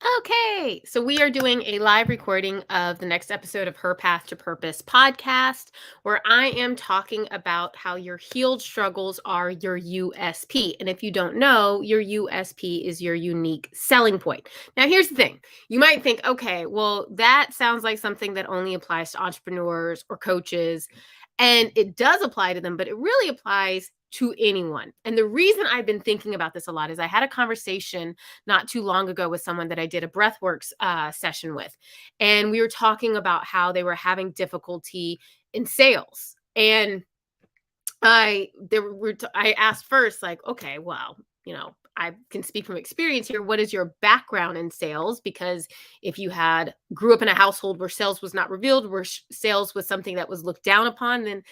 Okay, so we are doing a live recording of the next episode of Her Path to Purpose podcast, where I am talking about how your healed struggles are your USP. And if you don't know, your USP is your unique selling point. Now, here's the thing you might think, okay, well, that sounds like something that only applies to entrepreneurs or coaches. And it does apply to them, but it really applies to anyone. And the reason I've been thinking about this a lot is I had a conversation not too long ago with someone that I did a breathworks session with. And we were talking about how they were having difficulty in sales. And I asked first, like, okay, well, I can speak from experience here. What is your background in sales? Because if you had grew up in a household where sales was not revealed, where sales was something that was looked down upon, then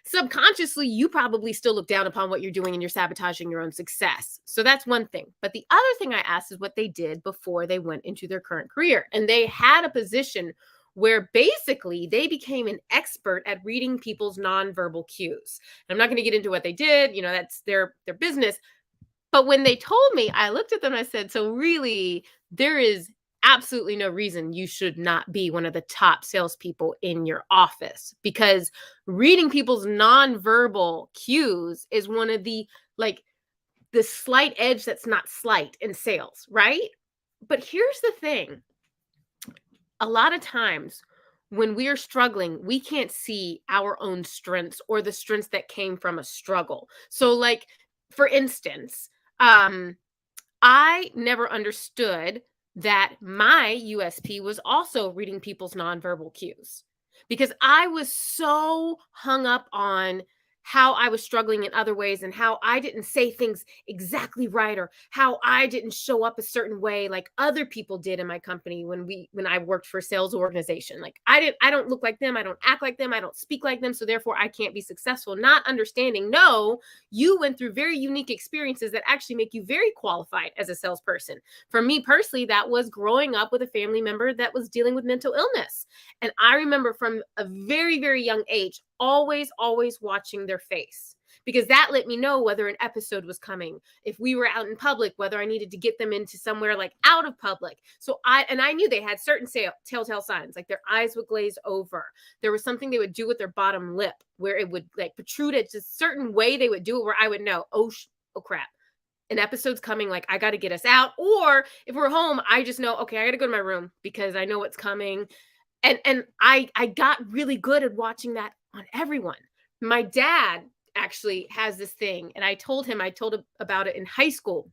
subconsciously you probably still look down upon what you're doing and you're sabotaging your own success. So that's one thing. But the other thing I asked is what they did before they went into their current career. And they had a position where basically they became an expert at reading people's nonverbal cues. And I'm not going to get into what they did, that's their business. But when they told me, I looked at them and I said, so really, there is absolutely no reason you should not be one of the top salespeople in your office, because reading people's nonverbal cues is one of the slight edge that's not slight in sales, right? But here's the thing. A lot of times when we are struggling, we can't see our own strengths or the strengths that came from a struggle. So, like, for instance, I never understood that my USP was also reading people's nonverbal cues, because I was so hung up on how I was struggling in other ways and how I didn't say things exactly right, or how I didn't show up a certain way like other people did in my company when I worked for a sales organization. Like I don't look like them, I don't act like them, I don't speak like them, so therefore I can't be successful. Not understanding, no, you went through very unique experiences that actually make you very qualified as a salesperson. For me personally, that was growing up with a family member that was dealing with mental illness. And I remember from a very, very young age, always watching their face, because that let me know whether an episode was coming. If we were out in public, whether I needed to get them into somewhere like out of public. So I knew they had certain telltale signs, like their eyes would glaze over. There was something they would do with their bottom lip where it would like protrude. It's a certain way they would do it where I would know, oh crap, an episode's coming, like I got to get us out. Or if we're home, I just know, okay, I got to go to my room because I know what's coming. And I got really good at watching that on everyone. My dad actually has this thing, and I told him about it in high school,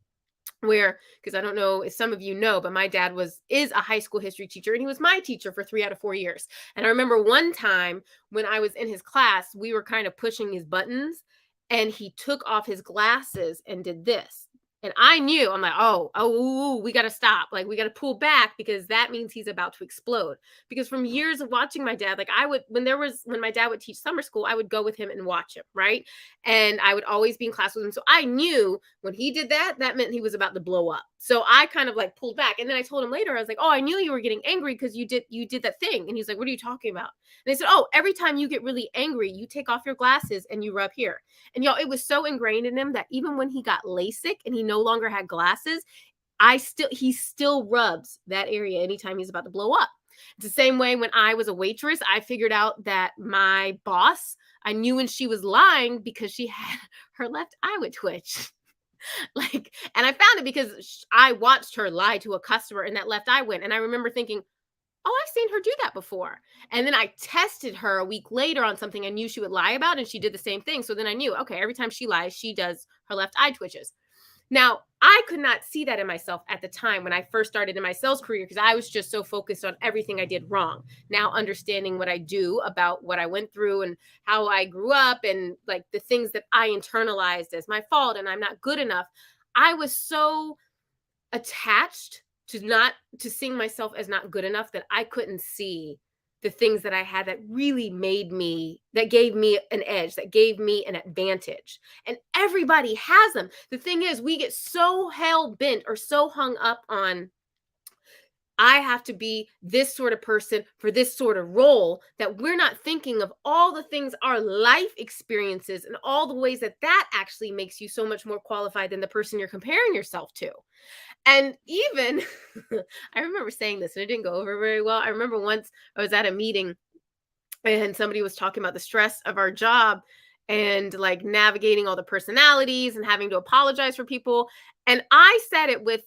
where, because I don't know if some of you know, but my dad is a high school history teacher, and he was my teacher for 3 out of 4 years. And I remember one time when I was in his class, we were kind of pushing his buttons, and he took off his glasses and did this. And I knew, I'm like, oh, we got to stop. Like, we got to pull back, because that means he's about to explode. Because from years of watching my dad, like when my dad would teach summer school, I would go with him and watch him, right? And I would always be in class with him. So I knew when he did that, that meant he was about to blow up. So I kind of like pulled back. And then I told him later, I was like, oh, I knew you were getting angry because you did that thing. And he's like, what are you talking about? And they said, oh, every time you get really angry, you take off your glasses and you rub here. And y'all, it was so ingrained in him that even when he got LASIK and he no longer had glasses, he still rubs that area anytime he's about to blow up. It's the same way when I was a waitress, I figured out that my boss, I knew when she was lying because she had her left eye would twitch. And I found it because I watched her lie to a customer and that left eye went. And I remember thinking, oh, I've seen her do that before. And then I tested her a week later on something I knew she would lie about, and she did the same thing. So then I knew, okay, every time she lies, she does her left eye twitches. Now, I could not see that in myself at the time when I first started in my sales career, because I was just so focused on everything I did wrong. Now, understanding what I do about what I went through and how I grew up and like the things that I internalized as my fault and I'm not good enough, I was so attached to seeing myself as not good enough that I couldn't see the things that I had that really that gave me an edge, that gave me an advantage. And everybody has them. The thing is, we get so hell bent or so hung up on, I have to be this sort of person for this sort of role, that we're not thinking of all the things, our life experiences, and all the ways that actually makes you so much more qualified than the person you're comparing yourself to. And even I remember saying this and it didn't go over very well. I remember once I was at a meeting and somebody was talking about the stress of our job and like navigating all the personalities and having to apologize for people. And I said it with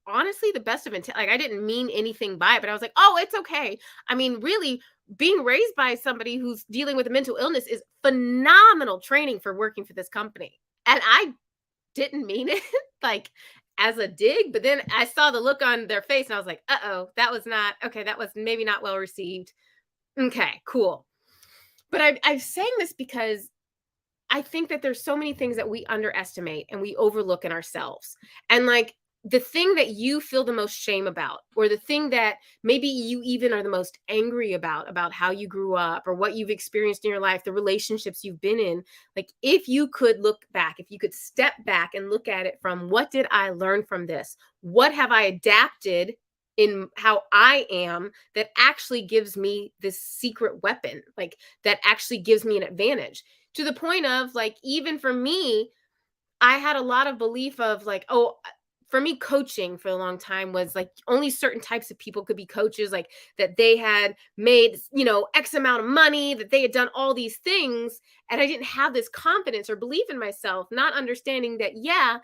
honestly the best of intent. Like I didn't mean anything by it, but I was like, oh, it's okay. I mean, really, being raised by somebody who's dealing with a mental illness is phenomenal training for working for this company. And I didn't mean it like as a dig, but then I saw the look on their face and I was like, uh-oh, that was not okay. That was maybe not well received. Okay, cool. But I'm saying this because I think that there's so many things that we underestimate and we overlook in ourselves. And like the thing that you feel the most shame about, or the thing that maybe you even are the most angry about how you grew up or what you've experienced in your life, the relationships you've been in, like if you could look back, if you could step back and look at it from what did I learn from this? What have I adapted in how I am that actually gives me this secret weapon, like that actually gives me an advantage? To the point of like, even for me, I had a lot of belief of like, oh, for me, coaching for a long time was like only certain types of people could be coaches, like that they had made, X amount of money, that they had done all these things. And I didn't have this confidence or belief in myself, not understanding that, yeah,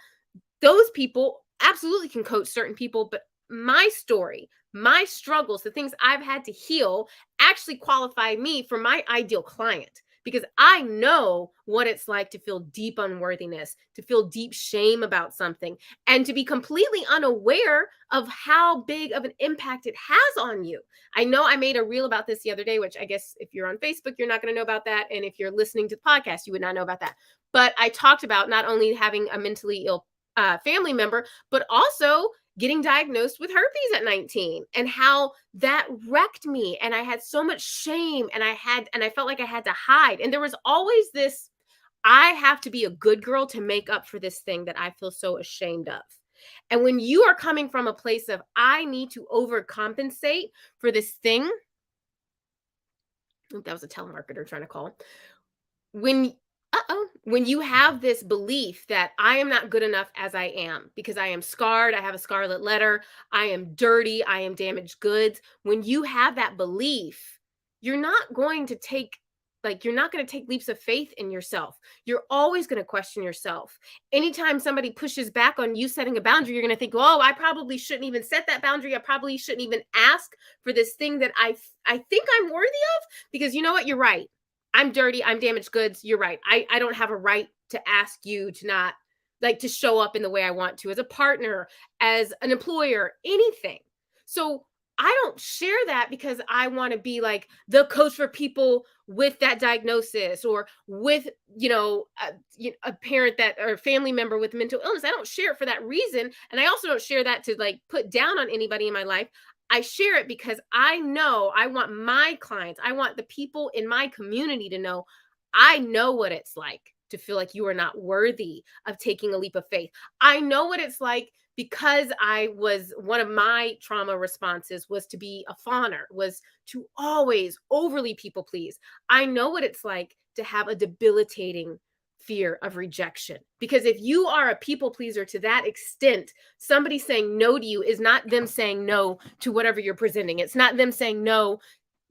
those people absolutely can coach certain people, but my story, my struggles, the things I've had to heal actually qualify me for my ideal client because I know what it's like to feel deep unworthiness, to feel deep shame about something, and to be completely unaware of how big of an impact it has on you. I know I made a reel about this the other day, which I guess if you're on Facebook, you're not going to know about that. And if you're listening to the podcast, you would not know about that. But I talked about not only having a mentally ill family member, but also getting diagnosed with herpes at 19 and how that wrecked me. And I had so much shame and I felt like I had to hide. And there was always this, I have to be a good girl to make up for this thing that I feel so ashamed of. And when you are coming from a place of, I need to overcompensate for this thing, I think that was a telemarketer trying to call. When when you have this belief that I am not good enough as I am because I am scarred, I have a scarlet letter, I am dirty, I am damaged goods. When you have that belief, you're not going to take you're not going to take leaps of faith in yourself. You're always going to question yourself. Anytime somebody pushes back on you setting a boundary, you're going to think, "Oh, I probably shouldn't even set that boundary. I probably shouldn't even ask for this thing that I think I'm worthy of." Because you know what? You're right. I'm dirty, I'm damaged goods. You're right. I don't have a right to ask you to not to show up in the way I want to as a partner, as an employer, anything. So I don't share that because I want to be like the coach for people with that diagnosis or with, a parent that or family member with mental illness. I don't share it for that reason. And I also don't share that to put down on anybody in my life. I share it because I know I want my clients, I want the people in my community to know I know what it's like to feel like you are not worthy of taking a leap of faith. I know what it's like because I was one of my trauma responses was to be a fawner, was to always overly people please. I know what it's like to have a debilitating fear of rejection. Because if you are a people pleaser to that extent, somebody saying no to you is not them saying no to whatever you're presenting. It's not them saying no,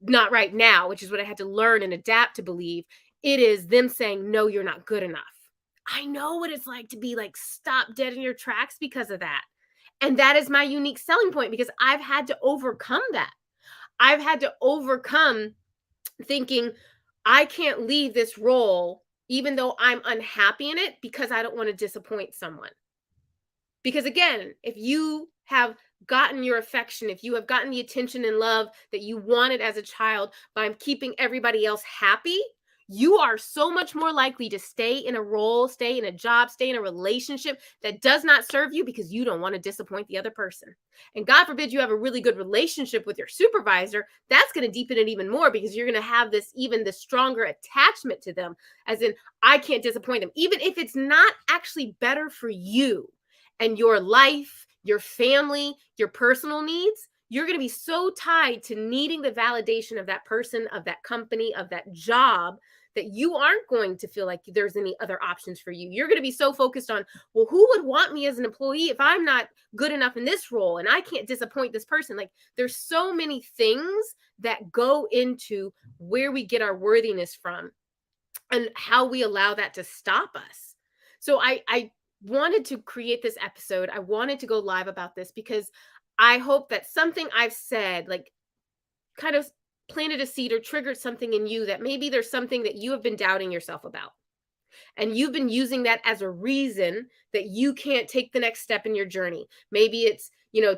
not right now, which is what I had to learn and adapt to believe. It is them saying, no, you're not good enough. I know what it's like to be stopped dead in your tracks because of that. And that is my unique selling point because I've had to overcome that. I've had to overcome thinking I can't leave this role even though I'm unhappy in it because I don't want to disappoint someone. Because again, if you have gotten your affection, if you have gotten the attention and love that you wanted as a child by keeping everybody else happy, you are so much more likely to stay in a role, stay in a job, stay in a relationship that does not serve you because you don't want to disappoint the other person. And God forbid you have a really good relationship with your supervisor, that's going to deepen it even more because you're going to have this stronger attachment to them, as in, I can't disappoint them, even if it's not actually better for you and your life, your family, your personal needs. You're going to be so tied to needing the validation of that person, of that company, of that job, that you aren't going to feel like there's any other options for you. You're going to be so focused on, well, who would want me as an employee if I'm not good enough in this role and I can't disappoint this person? Like, there's so many things that go into where we get our worthiness from and how we allow that to stop us. So I wanted to create this episode. I wanted to go live about this because I hope that something I've said, like, kind of planted a seed or triggered something in you, that maybe there's something that you have been doubting yourself about. And you've been using that as a reason that you can't take the next step in your journey. Maybe it's,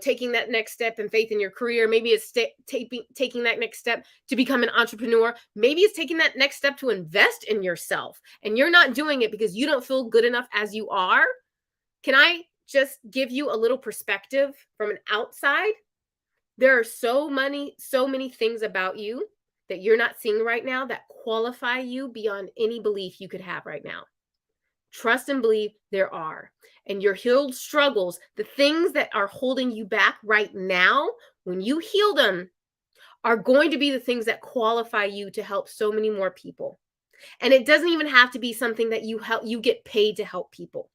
taking that next step in faith in your career. Maybe it's taking that next step to become an entrepreneur. Maybe it's taking that next step to invest in yourself. And you're not doing it because you don't feel good enough as you are. Can I just give you a little perspective from an outside? There are so many things about you that you're not seeing right now that qualify you beyond any belief you could have right now. Trust and believe there are. And your healed struggles, the things that are holding you back right now, when you heal them, are going to be the things that qualify you to help so many more people. And it doesn't even have to be something that you get paid to help people.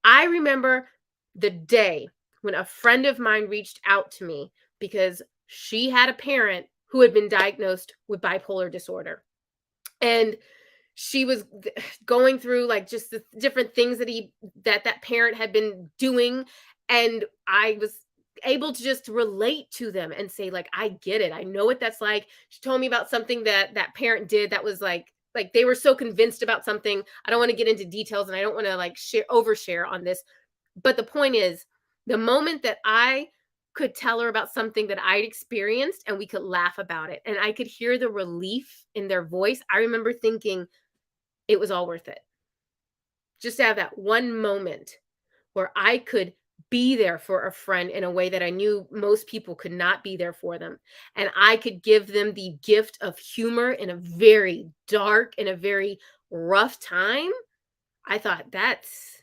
I remember the day when a friend of mine reached out to me because she had a parent who had been diagnosed with bipolar disorder. And she was going through, like, just the different things that parent had been doing. And I was able to just relate to them and say, like, I get it. I know what that's like. She told me about something that parent did that was like they were so convinced about something. I don't want to get into details and I don't want to, like, overshare on this. But the point is, the moment that I could tell her about something that I'd experienced and we could laugh about it and I could hear the relief in their voice, I remember thinking it was all worth it. Just to have that one moment where I could be there for a friend in a way that I knew most people could not be there for them. And I could give them the gift of humor in a very dark, in a very rough time. I thought, that's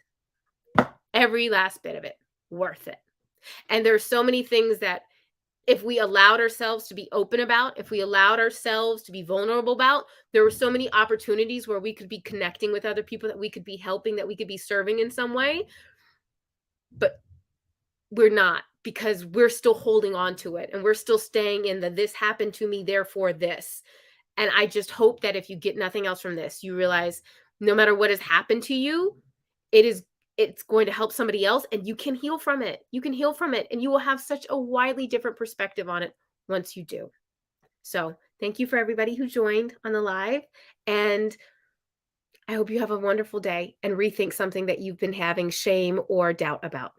every last bit of it worth it. And there's so many things that if we allowed ourselves to be open about, if we allowed ourselves to be vulnerable about, there were so many opportunities where we could be connecting with other people, that we could be helping, that we could be serving in some way. But we're not, because we're still holding on to it and we're still staying in the this happened to me, therefore this. And I just hope that if you get nothing else from this, you realize no matter what has happened to you, it's going to help somebody else and you can heal from it. You can heal from it and you will have such a widely different perspective on it once you do. So thank you for everybody who joined on the live. And I hope you have a wonderful day and rethink something that you've been having shame or doubt about.